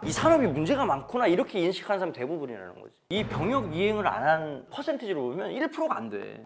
이 산업이 문제가 많구나 이렇게 인식하는 사람이 대부분이라는 거지. 이 병역 이행을 안 한 퍼센티지로 보면 1%가 안 돼.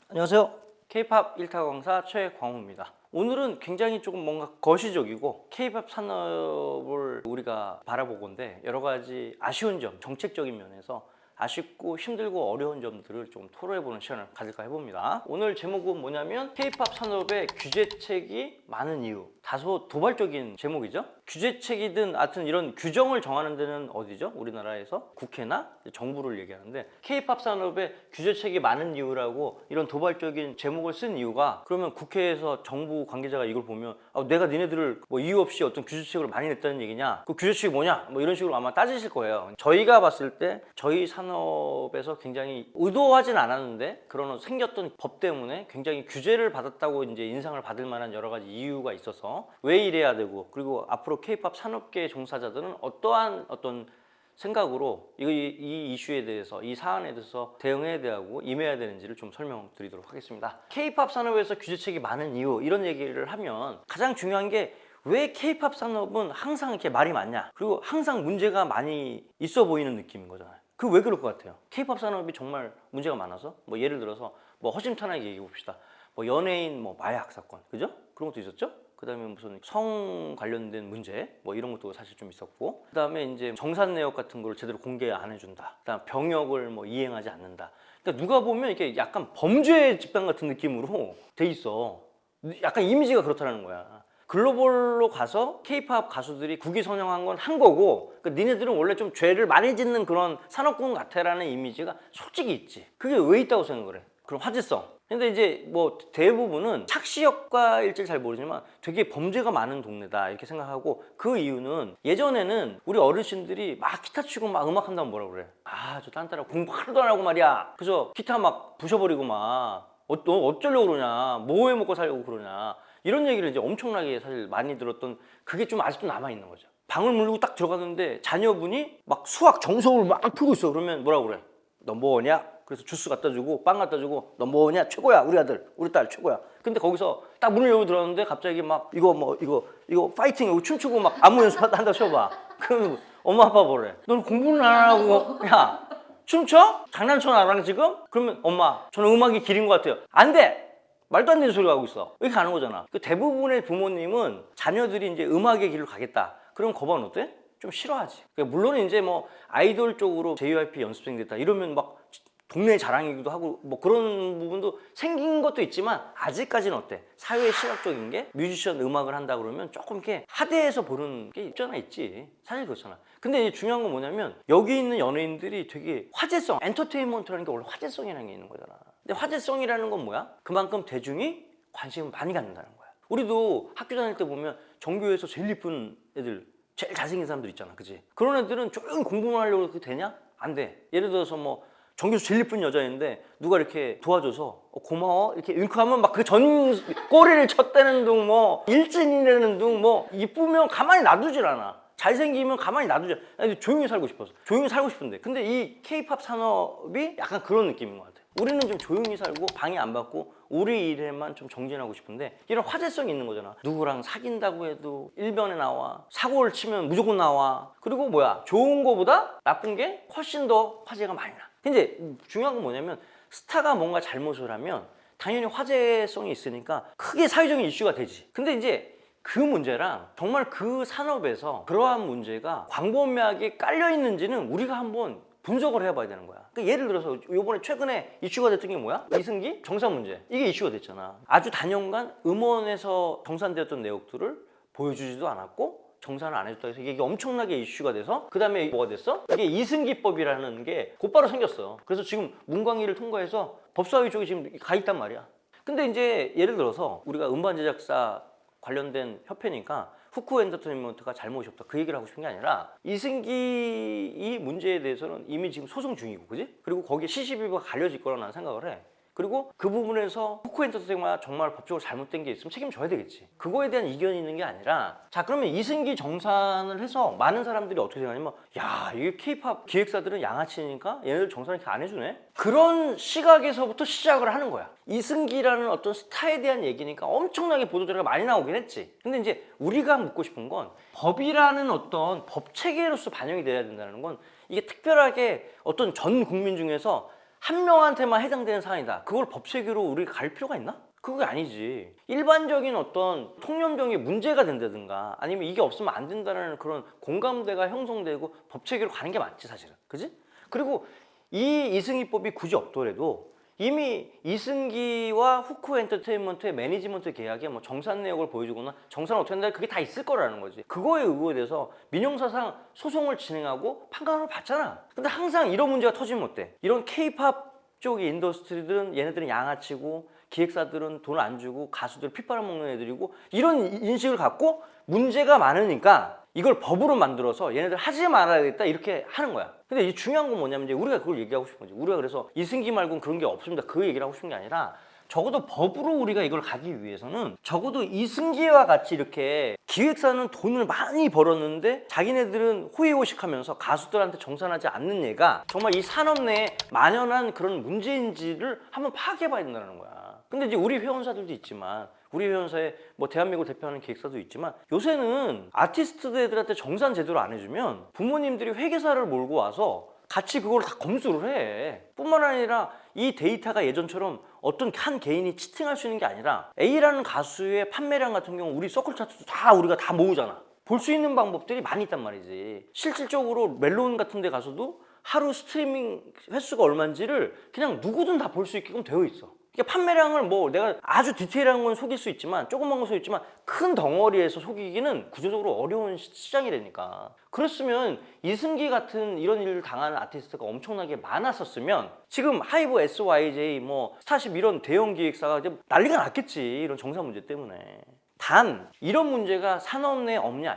안녕하세요. K-POP 1타 강사 최광우입니다. 오늘은 굉장히 조금 뭔가 거시적이고 K-POP 산업을 우리가 바라보건데 여러 가지 아쉬운 점, 정책적인 면에서 아쉽고 힘들고 어려운 점들을 좀 토로해보는 시간을 가질까 해봅니다. 오늘 제목은 뭐냐면 K-POP 산업의 규제책이 많은 이유. 다소 도발적인 제목이죠. 규제책이든 하여튼 이런 규정을 정하는 데는 어디죠? 우리나라에서 국회나 정부를 얘기하는데 K-POP 산업의 규제책이 많은 이유라고 이런 도발적인 제목을 쓴 이유가 그러면 국회에서 정부 관계자가 이걸 보면 내가 니네들을 뭐 이유 없이 어떤 규제책을 많이 냈다는 얘기냐? 그 규제책이 뭐냐? 뭐 이런 식으로 아마 따지실 거예요. 저희가 봤을 때 저희 산업에서 굉장히 의도하진 않았는데 그런 생겼던 법 때문에 굉장히 규제를 받았다고 이제 인상을 받을 만한 여러 가지 이유가 있어서 왜 이래야 되고 그리고 앞으로 K-POP 산업계 종사자들은 어떠한 어떤 생각으로 이 이슈에 대해서 이 사안에 대해서 대응해야 되고 임해야 되는지를 좀 설명드리도록 하겠습니다. K-POP 산업에서 규제책이 많은 이유 이런 얘기를 하면 가장 중요한 게 왜 K-POP 산업은 항상 이렇게 말이 많냐 그리고 항상 문제가 많이 있어 보이는 느낌인 거잖아요. 그 왜 그럴 것 같아요? K-POP 산업이 정말 문제가 많아서 뭐 예를 들어서 뭐 허심탄회하게 얘기해 봅시다. 뭐 연예인 뭐 마약 사건 그죠? 그런 것도 있었죠? 그 다음에 무슨 성 관련된 문제 뭐 이런 것도 사실 좀 있었고 그 다음에 이제 정산 내역 같은 걸 제대로 공개 안 해준다. 그 다음 병역을 뭐 이행하지 않는다. 그러니까 누가 보면 이게 약간 범죄 집단 같은 느낌으로 돼 있어. 약간 이미지가 그렇다는 거야. 글로벌로 가서 K-POP 가수들이 국위 선양한 건 한 거고 그러니까 니네들은 원래 좀 죄를 많이 짓는 그런 산업군 같아라는 이미지가 솔직히 있지. 그게 왜 있다고 생각을 해? 그럼 화제성. 근데 이제 뭐 대부분은 착시 효과일지 잘 모르지만 되게 범죄가 많은 동네다 이렇게 생각하고 그 이유는 예전에는 우리 어르신들이 막 기타 치고 막 음악 한다면 뭐라 그래? 저 딴따라 공부 하나도 안 하고 말이야. 그래서 기타 막 부셔버리고 막 너 어쩌려고 그러냐? 뭐 해 먹고 살려고 그러냐? 이런 얘기를 이제 엄청나게 사실 많이 들었던 그게 좀 아직도 남아있는 거죠. 방을 물고 딱 들어갔는데 자녀분이 막 수학 정석을 막 풀고 있어. 그러면 뭐라고 그래? 너 뭐냐? 그래서 주스 갖다 주고 빵 갖다 주고 너 뭐냐? 최고야. 우리 아들 우리 딸 최고야. 근데 거기서 딱 문을 열고 들어갔는데 갑자기 막 이거 파이팅 이거 춤추고 막 안무 연습한다 쳐봐. 그럼 엄마 아빠 뭐래? 너는 공부는 안 하고 야 춤춰? 장난쳐 나랑 지금? 그러면 엄마 저는 음악이 길인 것 같아요. 안 돼! 말도 안 되는 소리 하고 있어. 이렇게 가는 거잖아. 대부분의 부모님은 자녀들이 이제 음악의 길로 가겠다. 그럼 거반 어때? 좀 싫어하지. 그러니까 물론 이제 뭐 아이돌 쪽으로 JYP 연습생 됐다 이러면 막 동네 자랑이기도 하고 뭐 그런 부분도 생긴 것도 있지만 아직까지는 어때? 사회 시각적인 게 뮤지션 음악을 한다 그러면 조금 이렇게 하대해서 보는 게 있지. 사실 그렇잖아. 근데 이제 중요한 건 뭐냐면 여기 있는 연예인들이 되게 화제성, 엔터테인먼트라는 게 원래 화제성이라는 게 있는 거잖아. 근데 화제성이라는 건 뭐야? 그만큼 대중이 관심을 많이 갖는다는 거야. 우리도 학교 다닐 때 보면 전교에서 제일 이쁜 애들, 제일 잘생긴 사람들 있잖아. 그지? 그런 애들은 조용히 공부만 하려고 그렇게 되냐? 안 돼. 예를 들어서 뭐 전교에서 제일 이쁜 여자인데 누가 이렇게 도와줘서 고마워 이렇게 윙크하면 막 그 전 꼬리를 쳤다는 둥 뭐 일진이라는 둥 뭐 이쁘면 가만히 놔두질 않아. 잘생기면 가만히 놔두지 않아. 조용히 살고 싶어서 조용히 살고 싶은데 근데 이 K-POP 산업이 약간 그런 느낌인 것 같아. 우리는 좀 조용히 살고 방해 안 받고 우리 일에만 좀 정진하고 싶은데 이런 화제성이 있는 거잖아. 누구랑 사귄다고 해도 일변에 나와. 사고를 치면 무조건 나와. 그리고 뭐야 좋은 거보다 나쁜 게 훨씬 더 화제가 많이 나. 근데 중요한 건 뭐냐면 스타가 뭔가 잘못을 하면 당연히 화제성이 있으니까 크게 사회적인 이슈가 되지. 근데 이제 그 문제랑 정말 그 산업에서 그러한 문제가 광범위하게 깔려 있는지는 우리가 한번 분석을 해봐야 되는 거야. 그러니까 예를 들어서 이번에 최근에 이슈가 됐던 게 뭐야? 이승기 정산 문제. 이게 이슈가 됐잖아. 아주 단연간 음원에서 정산되었던 내역들을 보여주지도 않았고 정산을 안 해줬다 해서 이게 엄청나게 이슈가 돼서 그 다음에 뭐가 됐어? 이게 이승기법이라는 게 곧바로 생겼어. 그래서 지금 문광일을 통과해서 법사위 쪽에 지금 가 있단 말이야. 근데 이제 예를 들어서 우리가 음반 제작사 관련된 협회니까 후쿠 엔터테인먼트가 잘못이 없다 그 얘기를 하고 싶은 게 아니라 이승기 이 문제에 대해서는 이미 지금 소송 중이고 그지? 그리고 거기에 시시비비가 갈려질 거라고 나는 생각을 해. 그리고 그 부분에서 후쿠 엔터테인먼트가 정말 법적으로 잘못된 게 있으면 책임져야 되겠지. 그거에 대한 이견이 있는 게 아니라 자 그러면 이승기 정산을 해서 많은 사람들이 어떻게 생각하냐면 야 이게 케이팝 기획사들은 양아치니까 얘네들 정산 이렇게 안 해주네? 그런 시각에서부터 시작을 하는 거야. 이승기라는 어떤 스타에 대한 얘기니까 엄청나게 보도자료가 많이 나오긴 했지. 근데 이제 우리가 묻고 싶은 건 법이라는 어떤 법 체계로서 반영이 돼야 된다는 건 이게 특별하게 어떤 전 국민 중에서 한 명한테만 해당되는 사안이다. 그걸 법 체계로 우리가 갈 필요가 있나? 그게 아니지. 일반적인 어떤 통념적인 문제가 된다든가 아니면 이게 없으면 안 된다는 그런 공감대가 형성되고 법 체계로 가는 게 맞지 사실은. 그지? 그리고 이 이승기법이 굳이 없더라도 이미 이승기와 후쿠 엔터테인먼트의 매니지먼트 계약에 뭐 정산 내역을 보여주거나 정산을 어떻게 한다 그게 다 있을 거라는 거지. 그거에 의거돼서 민형사상 소송을 진행하고 판결을 받잖아. 근데 항상 이런 문제가 터지면 어때? 이런 케이팝 쪽의 인더스트리들은 얘네들은 양아치고 기획사들은 돈 안 주고 가수들 피 빨아먹는 애들이고 이런 인식을 갖고 문제가 많으니까 이걸 법으로 만들어서 얘네들 하지 말아야겠다 이렇게 하는 거야. 근데 이 중요한 건 뭐냐면 이제 우리가 그걸 얘기하고 싶은 거지. 우리가 그래서 이승기 말고는 그런 게 없습니다. 그 얘기를 하고 싶은 게 아니라 적어도 법으로 우리가 이걸 가기 위해서는 적어도 이승기와 같이 이렇게 기획사는 돈을 많이 벌었는데 자기네들은 호의호식하면서 가수들한테 정산하지 않는 얘가 정말 이 산업 내에 만연한 그런 문제인지를 한번 파악해봐야 된다는 거야. 근데 이제 우리 회원사들도 있지만 우리 회원사에 뭐 대한민국을 대표하는 기획사도 있지만 요새는 아티스트들한테 정산 제대로 안 해주면 부모님들이 회계사를 몰고 와서 같이 그걸 다 검수를 해. 뿐만 아니라 이 데이터가 예전처럼 어떤 한 개인이 치팅할 수 있는 게 아니라 A라는 가수의 판매량 같은 경우 우리 서클 차트도 다 우리가 다 모으잖아. 볼 수 있는 방법들이 많이 있단 말이지. 실질적으로 멜론 같은 데 가서도 하루 스트리밍 횟수가 얼마인지를 그냥 누구든 다 볼 수 있게끔 되어 있어. 그러니까 판매량을 뭐 내가 아주 디테일한 건 속일 수 있지만 조그만 건 속일 수 있지만 큰 덩어리에서 속이기는 구조적으로 어려운 시장이라니까. 그랬으면 이승기 같은 이런 일을 당하는 아티스트가 엄청나게 많았었으면 지금 하이브 SYJ 뭐 스타쉽 이런 대형 기획사가 이제 난리가 났겠지. 이런 정산 문제 때문에. 단 이런 문제가 산업 내에 없냐?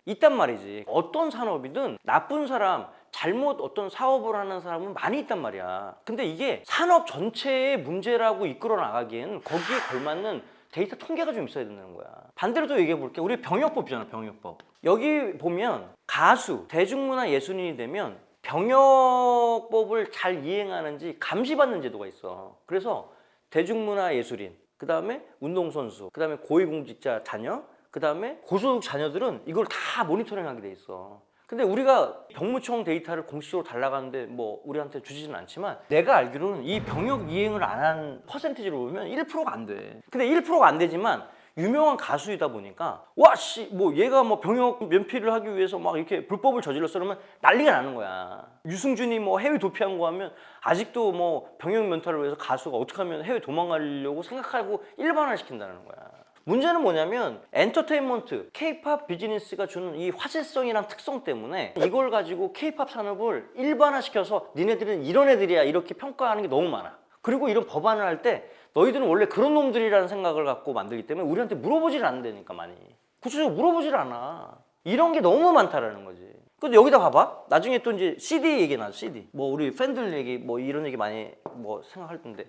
있단 말이지. 어떤 산업이든 나쁜 사람 잘못 어떤 사업을 하는 사람은 많이 있단 말이야. 근데 이게 산업 전체의 문제라고 이끌어 나가기엔 거기에 걸맞는 데이터 통계가 좀 있어야 된다는 거야. 반대로 또 얘기해 볼게. 우리 병역법이잖아. 병역법. 여기 보면 가수, 대중문화 예술인이 되면 병역법을 잘 이행하는지 감시받는 제도가 있어. 그래서 대중문화 예술인, 그 다음에 운동선수, 그 다음에 고위공직자 자녀, 그 다음에 고소득 자녀들은 이걸 다 모니터링하게 돼 있어. 근데 우리가 병무청 데이터를 공식적으로 달라가는데 뭐 우리한테 주지는 않지만 내가 알기로는 이 병역 이행을 안 한 퍼센티지로 보면 1%가 안 돼. 근데 1%가 안 되지만 유명한 가수이다 보니까 와씨 뭐 얘가 뭐 병역 면피를 하기 위해서 막 이렇게 불법을 저질렀어 그러면 난리가 나는 거야. 유승준이 뭐 해외 도피한 거 하면 아직도 뭐 병역 면탈을 위해서 가수가 어떻게 하면 해외 도망가려고 생각하고 일반화시킨다는 거야. 문제는 뭐냐면 엔터테인먼트, 케이팝 비즈니스가 주는 이 화제성이란 특성 때문에 이걸 가지고 케이팝 산업을 일반화시켜서 니네들은 이런 애들이야 이렇게 평가하는 게 너무 많아. 그리고 이런 법안을 할 때 너희들은 원래 그런 놈들이라는 생각을 갖고 만들기 때문에 우리한테 물어보질 않는다니까 많이. 구체적으로 물어보질 않아. 이런 게 너무 많다라는 거지. 근데 여기다 봐봐. 나중에 또 이제 CD 얘기 나죠. CD. 뭐 우리 팬들 얘기 뭐 이런 얘기 많이 뭐 생각할 텐데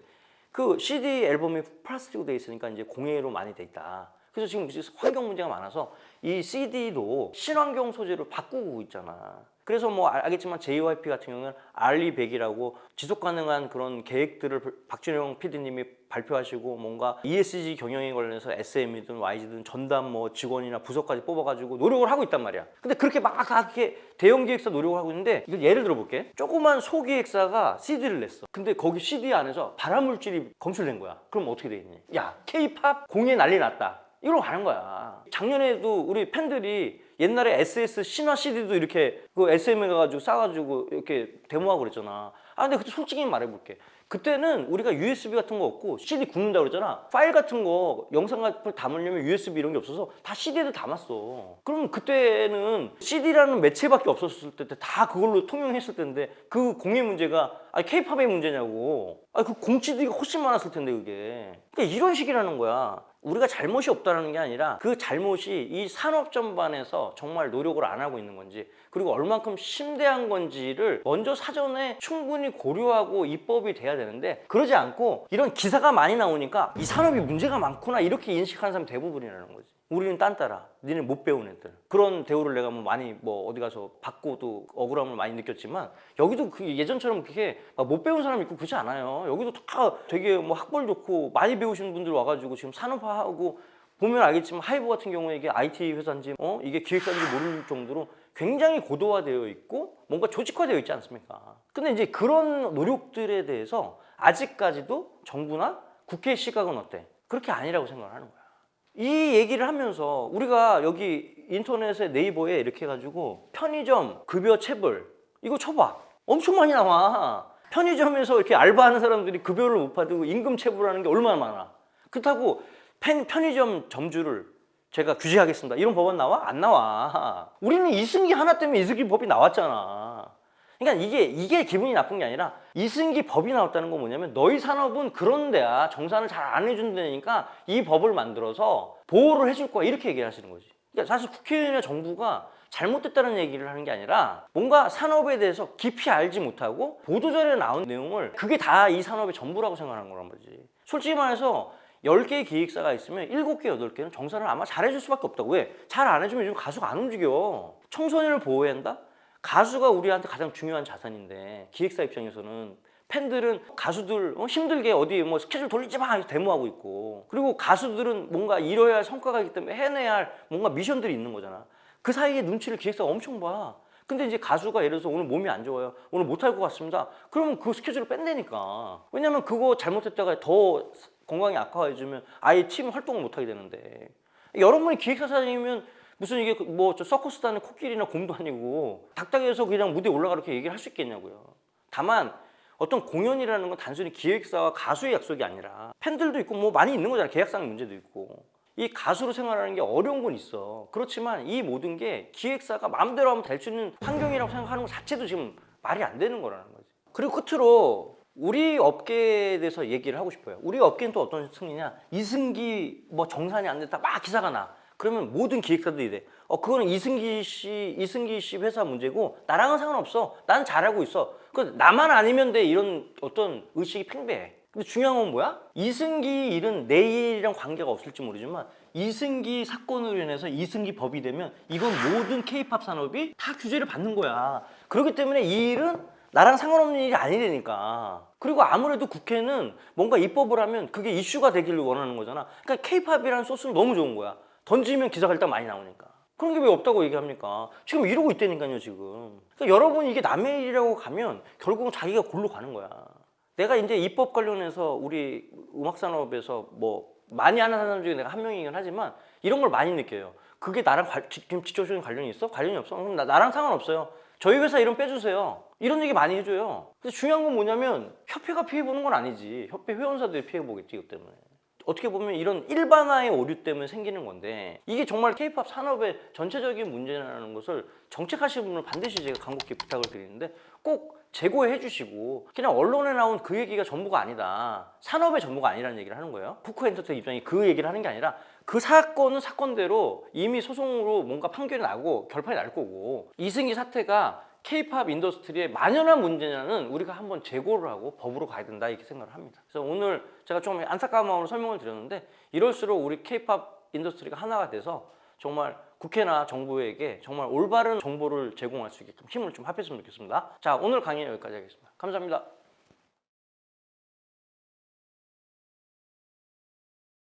그 CD 앨범이 플라스틱으로 돼 있으니까 이제 공예로 많이 돼 있다. 그래서 지금 환경 문제가 많아서 이 CD도 친환경 소재로 바꾸고 있잖아. 그래서 뭐 알겠지만 JYP 같은 경우는 알리100이라고 지속 가능한 그런 계획들을 박준영 PD님이 발표하시고 뭔가 ESG 경영에 관련해서 SM이든 YG든 전담 뭐 직원이나 부서까지 뽑아가지고 노력을 하고 있단 말이야. 근데 그렇게 막 이렇게 대형 기획사 노력을 하고 있는데 이거 예를 들어볼게. 조그만 소기획사가 CD를 냈어. 근데 거기 CD 안에서 발암물질이 검출된 거야. 그럼 어떻게 되겠니? 야, K-팝 공예 난리 났다. 이러고 가는 거야. 작년에도 우리 팬들이 옛날에 SS 신화 CD도 이렇게 그 SM에 가가지고 싸가지고 이렇게 데모하고 그랬잖아. 아 근데 그때 솔직히 말해볼게. 그때는 우리가 USB 같은 거 없고 CD 굽는다고 그랬잖아. 파일 같은 거 영상 같은 걸 담으려면 USB 이런 게 없어서 다 CD에도 담았어. 그럼 그때는 CD라는 매체밖에 없었을 때 다 그걸로 통용했을 텐데 그 공예 문제가 아니 K-팝의 문제냐고. 아니 그 공 CD가 훨씬 많았을 텐데 그게. 그러니까 이런 식이라는 거야. 우리가 잘못이 없다는 게 아니라 그 잘못이 이 산업 전반에서 정말 노력을 안 하고 있는 건지, 그리고 얼만큼 심대한 건지를 먼저 사전에 충분히 고려하고 입법이 돼야 되는데, 그러지 않고 이런 기사가 많이 나오니까 이 산업이 문제가 많구나 이렇게 인식하는 사람이 대부분이라는 거지. 우리는 딴따라, 니네 못 배운 애들. 그런 대우를 내가 뭐 많이 어디 가서 받고도 억울함을 많이 느꼈지만, 여기도 그 예전처럼 그렇게 못 배운 사람 있고 그러지 않아요. 여기도 다 되게 뭐 학벌 좋고 많이 배우시는 분들 와가지고 지금 산업화하고, 보면 알겠지만 하이브 같은 경우에 이게 IT 회사인지 이게 기획사인지 모를 정도로 굉장히 고도화되어 있고 뭔가 조직화되어 있지 않습니까? 근데 이제 그런 노력들에 대해서 아직까지도 정부나 국회의 시각은 어때? 그렇게 아니라고 생각을 하는 거야. 이 얘기를 하면서 우리가 여기 인터넷에 네이버에 이렇게 해가지고 편의점 급여 체불 이거 쳐봐. 엄청 많이 나와. 편의점에서 이렇게 알바하는 사람들이 급여를 못 받고 임금 체불하는 게 얼마나 많아. 그렇다고 편의점 점주를 제가 규제하겠습니다 이런 법안 나와? 안 나와. 우리는 이승기 하나 때문에 이승기 법이 나왔잖아. 그러니까 이게 기분이 나쁜 게 아니라, 이승기 법이 나왔다는 건 뭐냐면 너희 산업은 그런 데야, 정산을 잘 안 해준 데니까 이 법을 만들어서 보호를 해줄 거야 이렇게 얘기를 하시는 거지. 그러니까 사실 국회의원이나 정부가 잘못됐다는 얘기를 하는 게 아니라, 뭔가 산업에 대해서 깊이 알지 못하고 보도자료에 나온 내용을 그게 다 이 산업의 전부라고 생각하는 거란 말이지. 솔직히 말해서 10개의 기획사가 있으면 7개, 8개는 정산을 아마 잘해줄 수밖에 없다고. 왜? 잘 안 해주면 요즘 가수가 안 움직여. 청소년을 보호해야 한다? 가수가 우리한테 가장 중요한 자산인데, 기획사 입장에서는 팬들은 가수들 힘들게 어디 뭐 스케줄 돌리지 마 해서 데모하고 있고, 그리고 가수들은 뭔가 이뤄야 할 성과가 있기 때문에 해내야 할 뭔가 미션들이 있는 거잖아. 그 사이에 눈치를 기획사가 엄청 봐. 근데 이제 가수가 예를 들어서 오늘 몸이 안 좋아요, 오늘 못할 것 같습니다, 그러면 그 스케줄을 뺀다니까. 왜냐면 그거 잘못했다가 더 건강이 악화해지면 아예 팀 활동을 못하게 되는데, 여러분이 기획사 사장이면 무슨 이게 뭐 저 서커스 다는 코끼리나 곰도 아니고 닭다리에서 그냥 무대에 올라가 이렇게 얘기를 할 수 있겠냐고요. 다만 어떤 공연이라는 건 단순히 기획사와 가수의 약속이 아니라 팬들도 있고 뭐 많이 있는 거잖아. 계약상 문제도 있고. 이 가수로 생활하는 게 어려운 건 있어. 그렇지만 이 모든 게 기획사가 마음대로 하면 될 수 있는 환경이라고 생각하는 것 자체도 지금 말이 안 되는 거라는 거지. 그리고 끝으로 우리 업계에 대해서 얘기를 하고 싶어요. 우리 업계는 또 어떤 승리냐? 이승기 뭐 정산이 안 됐다 막 기사가 나. 그러면 모든 기획사들이 이래. 그거는 이승기 씨 회사 문제고 나랑은 상관없어. 난 잘하고 있어. 그 나만 아니면 돼. 이런 어떤 의식이 팽배해. 근데 중요한 건 뭐야? 이승기 일은 내 일이랑 관계가 없을지 모르지만 이승기 사건으로 인해서 이승기 법이 되면 이건 모든 K-팝 산업이 다 규제를 받는 거야. 그렇기 때문에 이 일은 나랑 상관없는 일이 아니라니까. 그리고 아무래도 국회는 뭔가 입법을 하면 그게 이슈가 되기를 원하는 거잖아. 그러니까 K-팝이라는 소스는 너무 좋은 거야. 던지면 기사가 일단 많이 나오니까. 그런 게 왜 없다고 얘기합니까? 지금 이러고 있다니까요, 지금. 그러니까 여러분이 이게 남의 일이라고 가면 결국은 자기가 골로 가는 거야. 내가 이제 입법 관련해서 우리 음악산업에서 뭐 많이 하는 사람 중에 내가 한 명이긴 하지만 이런 걸 많이 느껴요. 그게 나랑 지금 직접적인 관련이 있어? 관련이 없어? 그럼 나랑 상관없어요. 저희 회사 이름 빼주세요. 이런 얘기 많이 해줘요. 근데 중요한 건 뭐냐면 협회가 피해보는 건 아니지. 협회 회원사들이 피해보겠지, 이것 때문에. 어떻게 보면 이런 일반화의 오류 때문에 생기는 건데, 이게 정말 K-팝 산업의 전체적인 문제라는 것을 정책하시는 분을 반드시 제가 간곡히 부탁을 드리는데 꼭 제고해 주시고, 그냥 언론에 나온 그 얘기가 전부가 아니다, 산업의 전부가 아니라는 얘기를 하는 거예요. 푸크 엔터테인 입장이 그 얘기를 하는 게 아니라 그 사건은 사건대로 이미 소송으로 뭔가 판결이 나고 결판이 날 거고, 이승기 사태가 K-팝 인더스트리의 만연한 문제냐는 우리가 한번 재고를 하고 법으로 가야 된다, 이렇게 생각을 합니다. 그래서 오늘 제가 좀 안타까운 마음으로 설명을 드렸는데, 이럴수록 우리 K-팝 인더스트리가 하나가 돼서 정말 국회나 정부에게 정말 올바른 정보를 제공할 수 있게끔 힘을 좀 합했으면 좋겠습니다. 자, 오늘 강의는 여기까지 하겠습니다. 감사합니다.